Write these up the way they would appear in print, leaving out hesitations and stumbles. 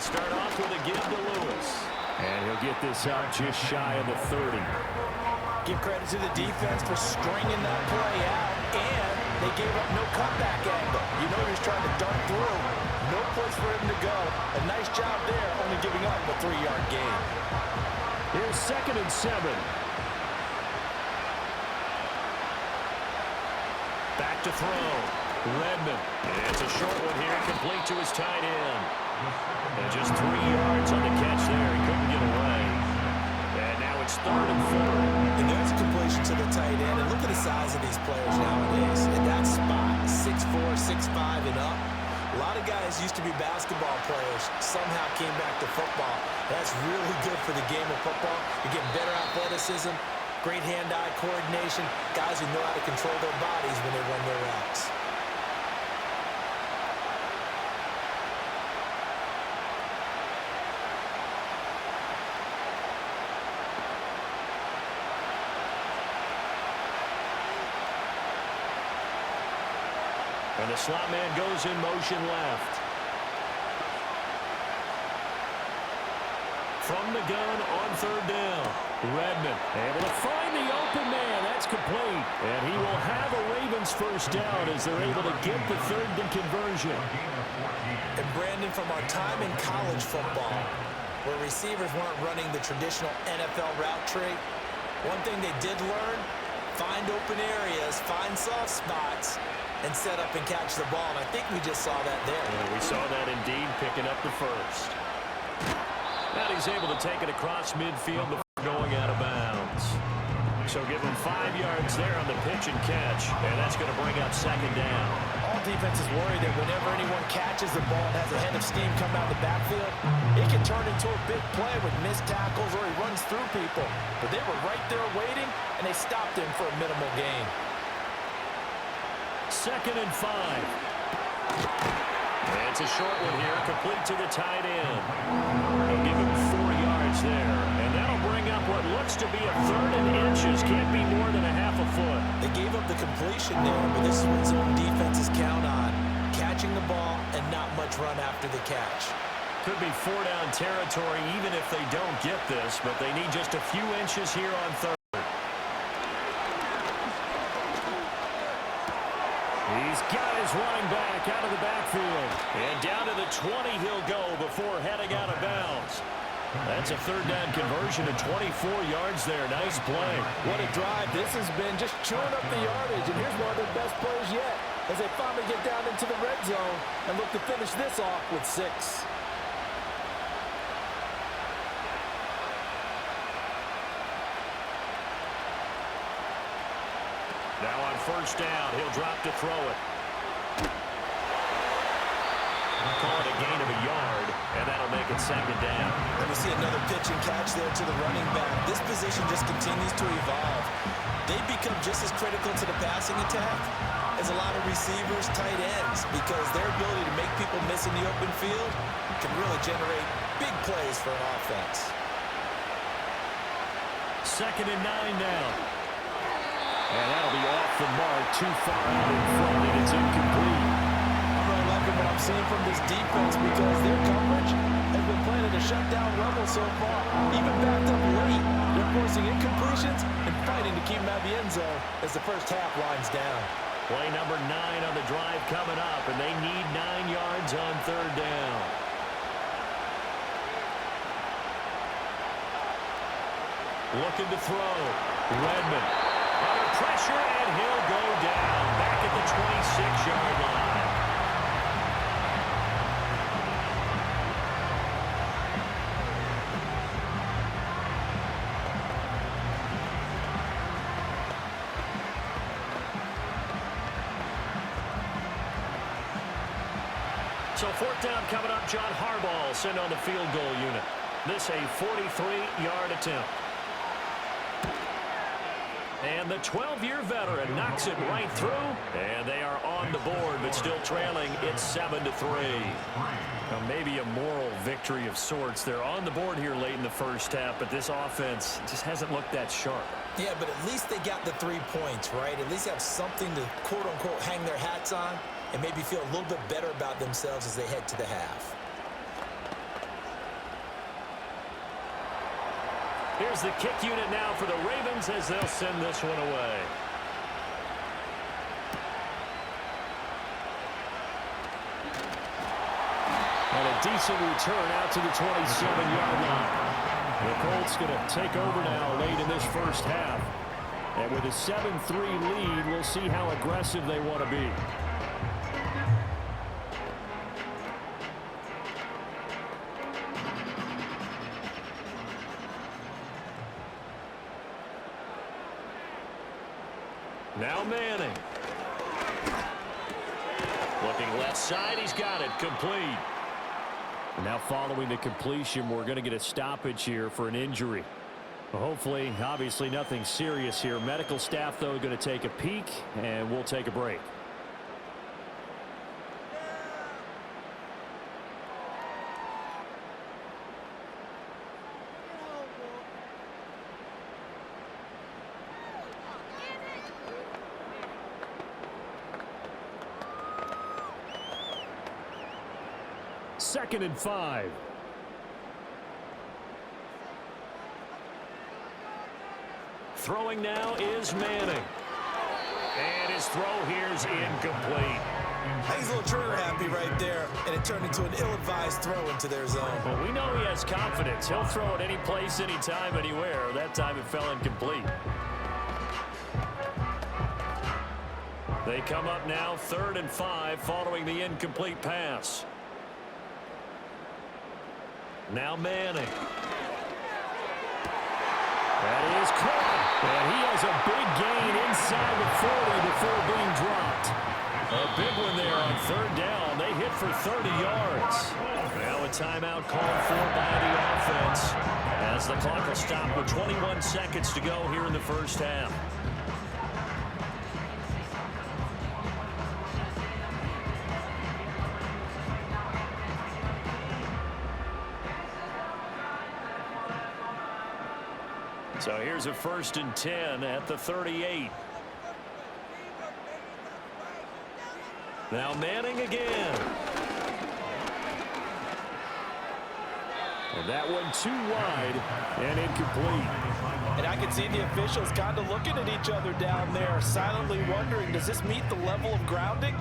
They'll start off with a give to Lewis. And he'll get this out just shy of the 30. Give credit to the defense for stringing that play out, and they gave up no cutback angle. You know he's trying to dart through. No place for him to go. A nice job there, only giving up a 3-yard gain. Here's 2nd and 7. Back to throw. Redmond. It's a short one here, complete to his tight end. And just 3 yards on the catch there. He couldn't get away. And now it's 3rd and 4. And there's a completion to the tight end. And look at the size of these players nowadays. At that spot, 6'4", 6'5", and up. A lot of guys used to be basketball players, somehow came back to football. That's really good for the game of football. You're getting better athleticism, great hand-eye coordination, guys who know how to control their bodies when they run their routes. And the slot man goes in motion left. From the gun on 3rd down. Redmond able to find the open man. That's complete. And he will have a Ravens first down as they're able to get the 3rd and conversion. And Brandon, from our time in college football, where receivers weren't running the traditional NFL route tree, one thing they did learn, find open areas, find soft spots, and set up and catch the ball. And I think we just saw that there. Yeah, we saw that indeed, picking up the first. Now he's able to take it across midfield before going out of bounds. So give him 5 yards there on the pitch and catch, and that's going to bring up 2nd down. All defenses worry that whenever anyone catches the ball and has a head of steam come out the backfield, it can turn into a big play with missed tackles or he runs through people. But they were right there waiting, and they stopped him for a minimal gain. 2nd and 5. It's a short one here, complete to the tight end. He'll give him 4 yards there, and that'll bring up what looks to be a 3rd and inches. Can't be more than a half a foot. They gave up the completion there, but this is what zone defenses count on. Catching the ball and not much run after the catch. Could be 4-down territory even if they don't get this, but they need just a few inches here on 3rd. He's got his running back out of the backfield. And down to the 20 he'll go before heading out of bounds. That's a 3rd down conversion and 24 yards there. Nice play. What a drive this has been, just chewing up the yardage. And here's one of their best plays yet as they finally get down into the red zone and look to finish this off with 6. Now on 1st down, he'll drop to throw it. Call it a gain of a yard, and that'll make it 2nd down. Let me see another pitch and catch there to the running back. This position just continues to evolve. They become just as critical to the passing attack as a lot of receivers, tight ends, because their ability to make people miss in the open field can really generate big plays for an offense. 2nd and 9 now. And that'll be off the mark, too far out in front, and it's incomplete. I'm really liking what I'm seeing from this defense because their coverage has been playing at a shutdown level so far. Even backed up late, they're forcing incompletions and fighting to keep them out of the end zone as the first half winds down. Play number 9 on the drive coming up, and they need 9 yards on 3rd down. Looking to throw. Redmond. Under pressure, and he'll go down back at the 26-yard line. So 4th down coming up. John Harbaugh sent on the field goal unit. This a 43-yard attempt. And the 12-year veteran knocks it right through. And they are on the board, but still trailing. It's 7-3. Now, maybe a moral victory of sorts. They're on the board here late in the first half, but this offense just hasn't looked that sharp. Yeah, but at least they got the 3 points, right? At least have something to, quote-unquote, hang their hats on and maybe feel a little bit better about themselves as they head to the half. Here's the kick unit now for the Ravens as they'll send this one away. And a decent return out to the 27-yard line. The Colts going to take over now late in this first half. And with a 7-3 lead, we'll see how aggressive they want to be. Now Manning. Looking left side, he's got it, complete. Now following the completion, we're going to get a stoppage here for an injury. Hopefully, obviously nothing serious here. Medical staff, though, going to take a peek, and we'll take a break. Second and 5. Throwing now is Manning. And his throw here's incomplete. He's a little trigger happy right there, and it turned into an ill-advised throw into their zone. Well, we know he has confidence. He'll throw it any place, anytime, anywhere. That time it fell incomplete. They come up now 3rd and 5 following the incomplete pass. Now Manning. That is caught. And he has a big gain inside the 40 before being dropped. A big one there on 3rd down. They hit for 30 yards. Now a timeout called for by the offense as the clock will stop with 21 seconds to go here in the first half. So here's a 1st and 10 at the 38. Now Manning again. And that one too wide and incomplete. And I can see the officials kind of looking at each other down there, silently wondering, does this meet the level of grounding?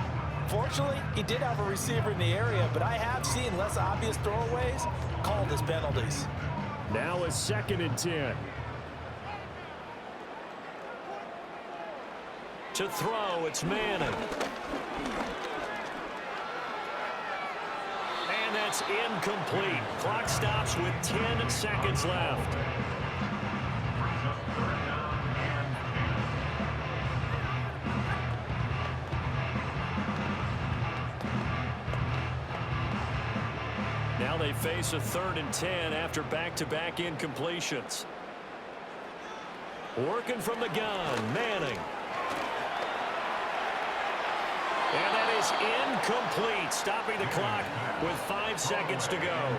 Fortunately, he did have a receiver in the area, but I have seen less obvious throwaways called as penalties. Now a 2nd and 10. To throw, it's Manning. And that's incomplete. Clock stops with 10 seconds left. Now they face a 3rd and 10 after back-to-back incompletions. Working from the gun, Manning. And that is incomplete, stopping the clock with 5 seconds to go.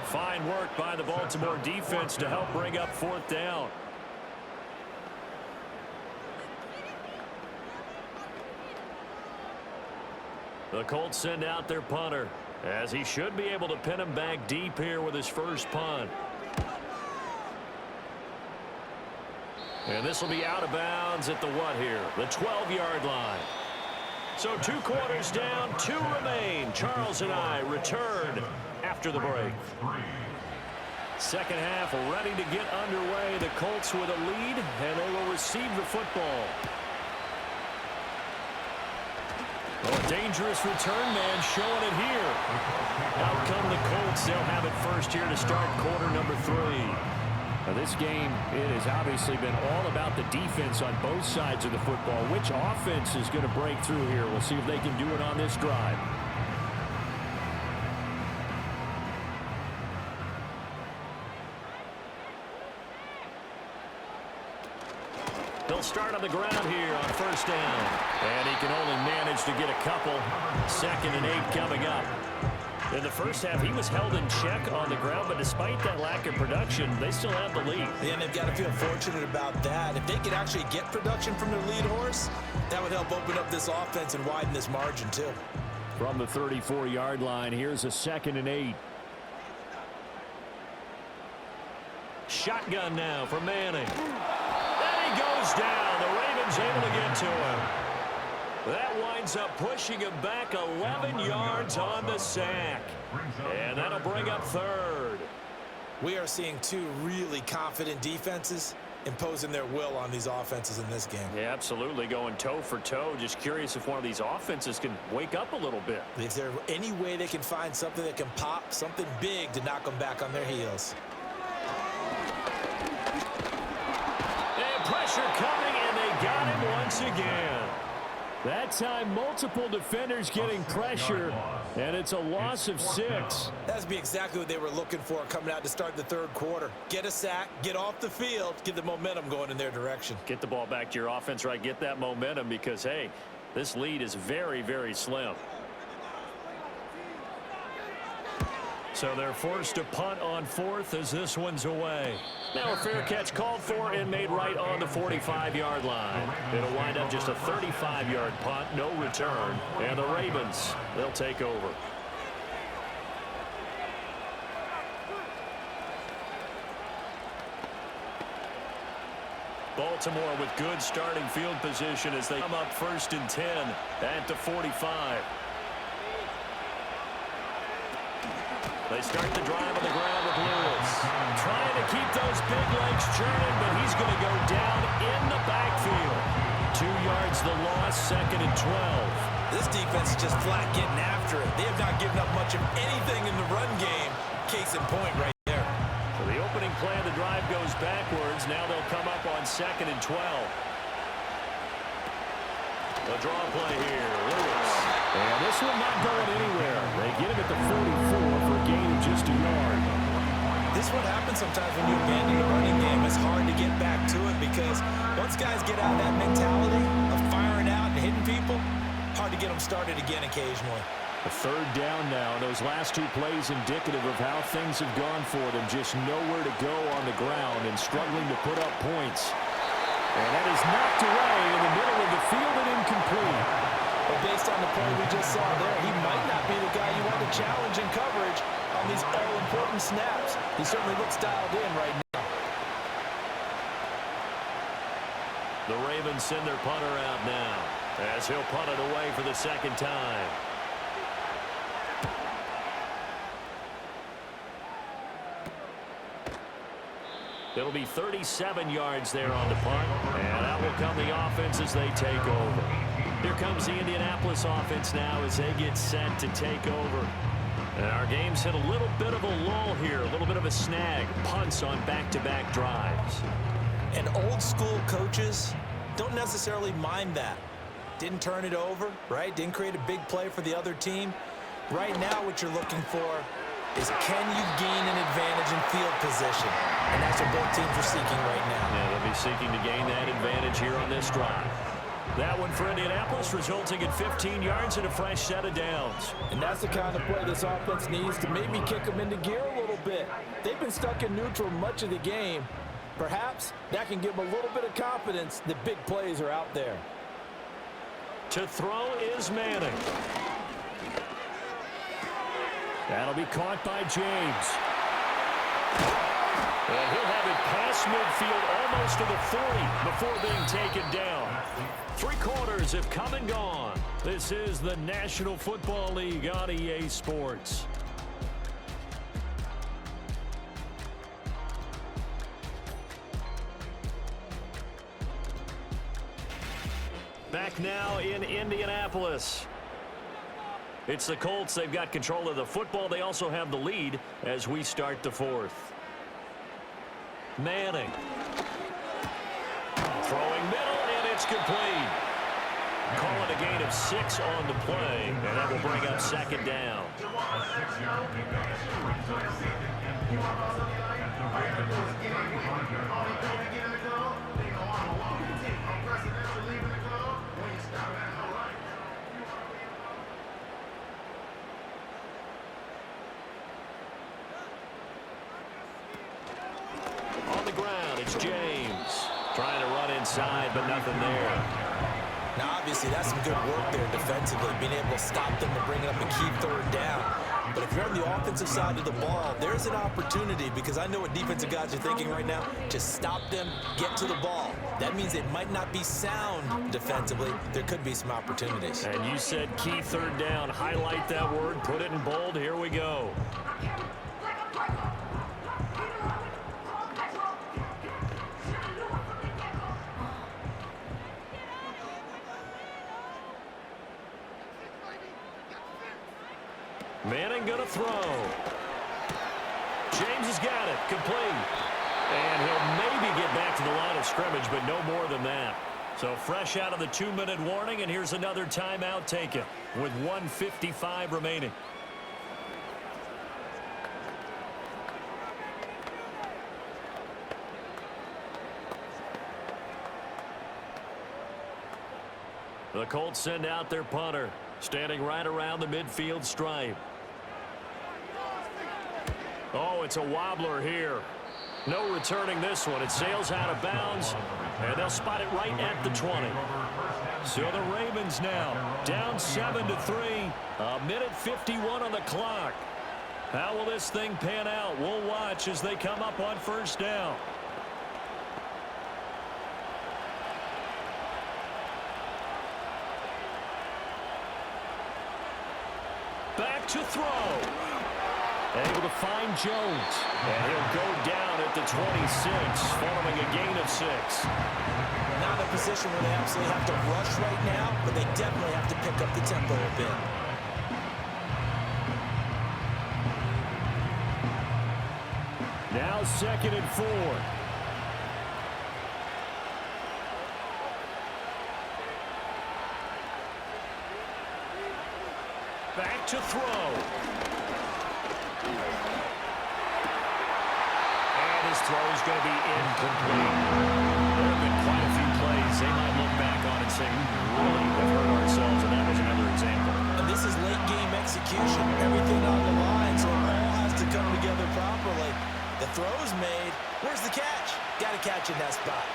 Fine work by the Baltimore defense to help bring up 4th down. The Colts send out their punter, as he should be able to pin him back deep here with his first punt. And this will be out of bounds at the what here? The 12-yard line. So 2 quarters down, 2 remain. Charles and I return after the break. Second half ready to get underway. The Colts with a lead, and they will receive the football. Oh, a dangerous return man showing it here. Out come the Colts. They'll have it first here to start quarter number 3. Now this game, it has obviously been all about the defense on both sides of the football. Which offense is going to break through here? We'll see if they can do it on this drive. They'll start on the ground here on 1st down. And he can only manage to get a couple. 2nd and 8 coming up. In the first half, he was held in check on the ground, but despite that lack of production, they still have the lead. Yeah, and they've got to feel fortunate about that. If they could actually get production from their lead horse, that would help open up this offense and widen this margin, too. From the 34-yard line, here's a 2nd and 8. shotgun now for Manning. And he goes down. The Ravens able to get to him. That winds up pushing him back 11 yards on the sack. And that'll bring up third. We are seeing two really confident defenses imposing their will on these offenses in this game. Yeah, absolutely, going toe for toe. Just curious if one of these offenses can wake up a little bit. Is there any way they can find something that can pop, something big to knock them back on their heels? And pressure coming, and they got him once again. That time, multiple defenders getting pressure, and it's a loss of 6. That's be exactly what they were looking for coming out to start the third quarter. Get a sack, get off the field, get the momentum going in their direction. Get the ball back to your offense, right? Get that momentum because, hey, this lead is very, very slim. So they're forced to punt on 4th as this one's away. Now a fair catch called for and made right on the 45-yard line. It'll wind up just a 35-yard punt, no return. And the Ravens, they'll take over. Baltimore with good starting field position as they come up 1st and 10 at the 45. They start the drive on the ground with Lewis. Trying to keep those big legs churning, but he's going to go down in the backfield. 2 yards the loss, 2nd and 12. This defense is just flat getting after it. They have not given up much of anything in the run game. Case in point right there. So the opening play of the drive goes backwards. Now they'll come up on 2nd and 12. The draw play here, Lewis. And this one not going anywhere. They get him at the 44 for a gain of just a yard. This is what happens sometimes when you abandon the running game. It's hard to get back to it because once guys get out of that mentality of firing out and hitting people, hard to get them started again occasionally. A 3rd down now. Those last 2 plays indicative of how things have gone for them. Just nowhere to go on the ground and struggling to put up points. And that is knocked away in the middle of the field and incomplete. But based on the play we just saw there, he might not be the guy you want to challenge in coverage on these all-important snaps. He certainly looks dialed in right now. The Ravens send their punter out now as he'll punt it away for the 2nd time. It'll be 37 yards there on the punt, and that will come the offense as they take over. Here comes the Indianapolis offense now as they get set to take over. And our game's hit a little bit of a lull here, a little bit of a snag. Punts on back-to-back drives. And old-school coaches don't necessarily mind that. Didn't turn it over, right? Didn't create a big play for the other team. Right now what you're looking for is can you gain an advantage in field position? And that's what both teams are seeking right now. Yeah, they'll be seeking to gain that advantage here on this drive. That one for Indianapolis, resulting in 15 yards and a fresh set of downs. And that's the kind of play this offense needs to maybe kick them into gear a little bit. They've been stuck in neutral much of the game. Perhaps that can give them a little bit of confidence that big plays are out there. To throw is Manning. That'll be caught by James. And he'll have it past midfield almost to the 40 before being taken down. 3 quarters have come and gone. This is the National Football League on EA Sports. Back now in Indianapolis. It's the Colts. They've got control of the football. They also have the lead as we start the 4th. Manning. Throwing middle, and it's complete. Call it a gain of 6 on the play, and that will bring up 2nd down. On the ground, it's James. Trying to run inside, but nothing there. Now, obviously, that's some good work there defensively, being able to stop them and bring up a key 3rd down. But if you're on the offensive side of the ball, there's an opportunity, because I know what defensive guys are thinking right now. Just stop them, get to the ball. That means it might not be sound defensively. There could be some opportunities. And you said key third down. Highlight that word, put it in bold. Here we go. Manning going to throw. James has got it. Complete. And he'll maybe get back to the line of scrimmage, but no more than that. So fresh out of the 2-minute warning, and here's another timeout taken with 1:55 remaining. The Colts send out their punter, standing right around the midfield stripe. Oh, it's a wobbler here. No returning this one. It sails out of bounds, and they'll spot it right at the 20. So the Ravens now down 7-3. 1:51 on the clock. How will this thing pan out? We'll watch as they come up on first down. Back to throw. Able to find Jones. And he'll go down at the 26 following a gain of 6. Not a position where they absolutely have to rush right now, but they definitely have to pick up the tempo a bit. Now 2nd and 4. Back to throw. And his throw is going to be incomplete. There have been quite a few plays they might look back on and say, we really have hurt ourselves, and that was another example. And this is late game execution. Everything on the line, so it all has to come together properly. The throw's made. Where's the catch? Got to catch in that spot.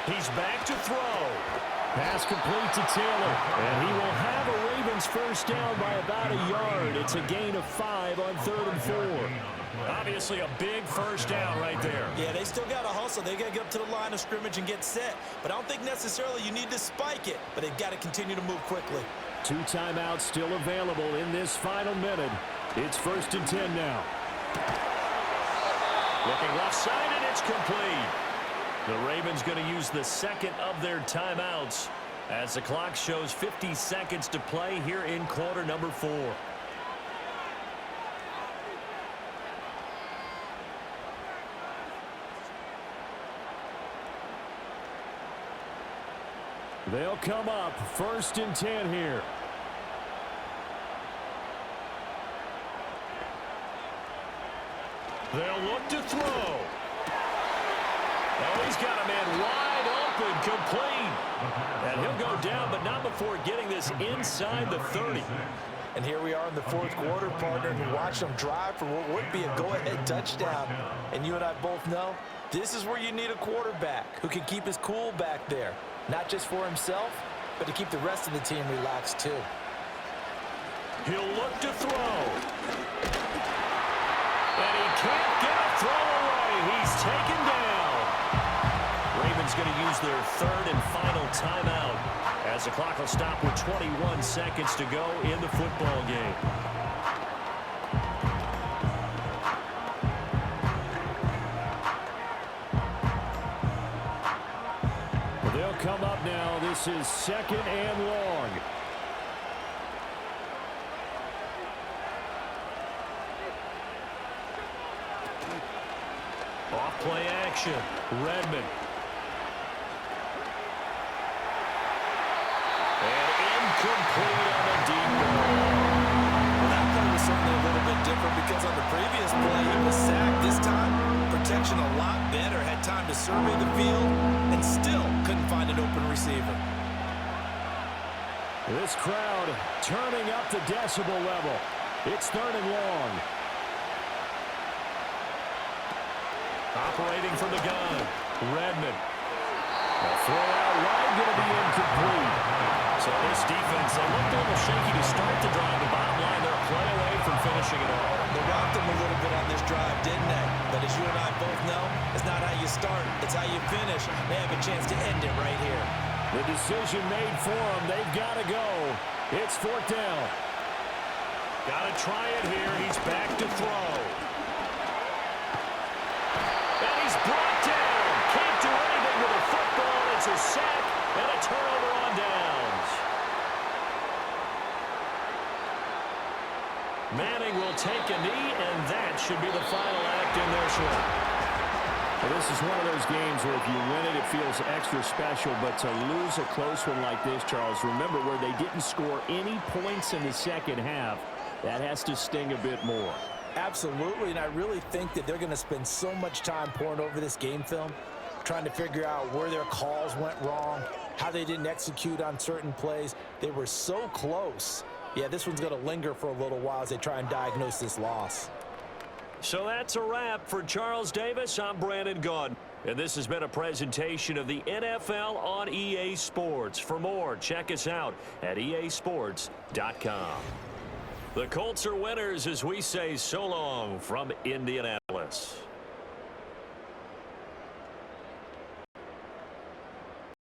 He's back to throw. Pass complete to Taylor. And he will have a Ravens first down by about a yard. It's a gain of 5 on 3rd and 4. Obviously a big first down right there. Yeah, they still got to hustle. They got to get up to the line of scrimmage and get set. But I don't think necessarily you need to spike it. But they've got to continue to move quickly. 2 timeouts still available in this final minute. It's 1st and 10 now. Looking left side, and it's complete. The Ravens going to use the second of their timeouts as the clock shows 50 seconds to play here in quarter number 4. They'll come up 1st and 10 here. They'll look to throw. Oh, he's got a man wide open, complete. And he'll go down, but not before getting this inside the 30. And here we are in the 4th quarter, partner, and watch them drive for what would be a go-ahead touchdown. And you and I both know this is where you need a quarterback who can keep his cool back there. Not just for himself, but to keep the rest of the team relaxed too. He'll look to throw. And he can't get a throw away. He's taken down. Ravens going to use their 3rd and final timeout as the clock will stop with 21 seconds to go in the football game. They'll come up now. This is 2nd and long. Off play action. Redmond. And incomplete on the deep ball. Well, that play was certainly a little bit different because on the previous play, he was sacked. This time, protection a lot better. Had time to survey the field and still couldn't find an open receiver. This crowd turning up the decibel level. It's 3rd and long. Operating from the gun. Redmond. A throw out wide, going to be incomplete. So this defense, they looked a little shaky to start the drive. The bottom line, they're a play away from finishing it all. They rocked them a little bit on this drive, didn't they? But as you and I both know, it's not how you start, it's how you finish. They have a chance to end it right here. The decision made for them. They've got to go. It's 4th down. Got to try it here. He's back to throw. And he's brought down. Can't do anything with a football. It's a sack and a turnover on downs. Manning will take a knee, and that should be the final act in this one. Well, this is one of those games where if you win it, it feels extra special. But to lose a close one like this, Charles, remember where they didn't score any points in the second half. That has to sting a bit more. Absolutely, and I really think that they're going to spend so much time pouring over this game film, trying to figure out where their calls went wrong, how they didn't execute on certain plays. They were so close. Yeah, this one's going to linger for a little while as they try and diagnose this loss. So that's a wrap for Charles Davis. I'm Brandon Gaudin, and this has been a presentation of the NFL on EA Sports. For more, check us out at easports.com. The Colts are winners as we say so long from Indianapolis.